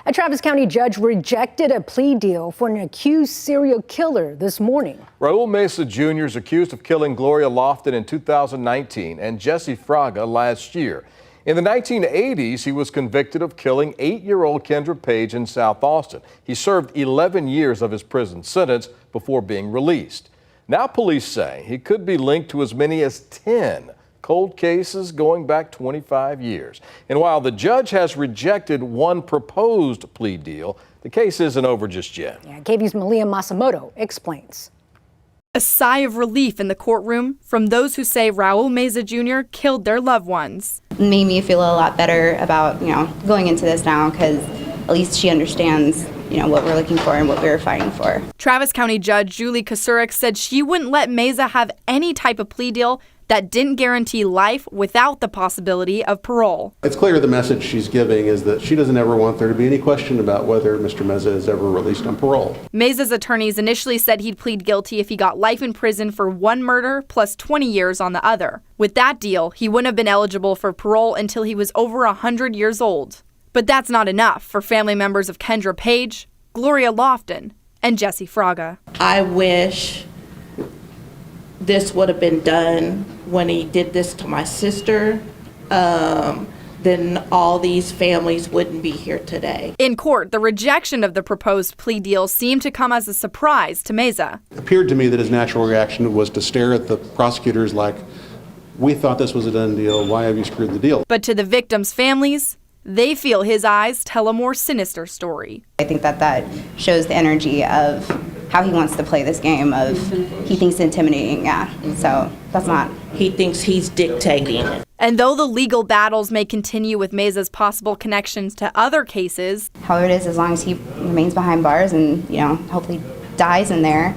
A Travis County judge rejected a plea deal for an accused serial killer this morning. Raul Meza Jr. is accused of killing Gloria Lofton in 2019 and Jesse Fraga last year. In the 1980s, he was convicted of killing 8-year-old Kendra Page in South Austin. He served 11 years of his prison sentence before being released. Now police say he could be linked to as many as 10 cold cases going back 25 years. And while the judge has rejected one proposed plea deal, the case isn't over just yet. KVUE's Malia Masamoto explains. A sigh of relief in the courtroom from those who say Raul Meza Jr. killed their loved ones. It made me feel a lot better about, going into this now, because at least she understands, what we're looking for and what we were fighting for. Travis County Judge Julie Kosurik said she wouldn't let Meza have any type of plea deal that didn't guarantee life without the possibility of parole. It's clear the message she's giving is that she doesn't ever want there to be any question about whether Mr. Meza is ever released on parole. Meza's attorneys initially said he'd plead guilty if he got life in prison for one murder plus 20 years on the other. With that deal, he wouldn't have been eligible for parole until he was over 100 years old. But that's not enough for family members of Kendra Page, Gloria Lofton, and Jesse Fraga. I wish this would have been done when he did this to my sister. Then all these families wouldn't be here today. In court, the rejection of the proposed plea deal seemed to come as a surprise to Meza. It appeared to me that his natural reaction was to stare at the prosecutors like, we thought this was a done deal, why have you screwed the deal? But to the victims' families, they feel his eyes tell a more sinister story. I think that shows the energy of how he wants to play this game of he thinks it's intimidating, so that's not. He thinks he's dictating. And though the legal battles may continue with Meza's possible connections to other cases, however it is, as long as he remains behind bars and, hopefully dies in there,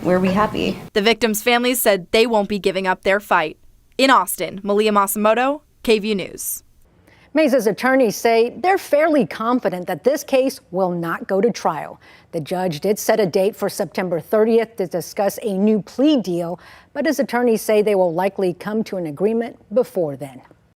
we'll be happy. The victims' families said they won't be giving up their fight. In Austin, Malia Masamoto, KVUE News. Meza's attorneys say they're fairly confident that this case will not go to trial. The judge did set a date for September 30th to discuss a new plea deal, but his attorneys say they will likely come to an agreement before then.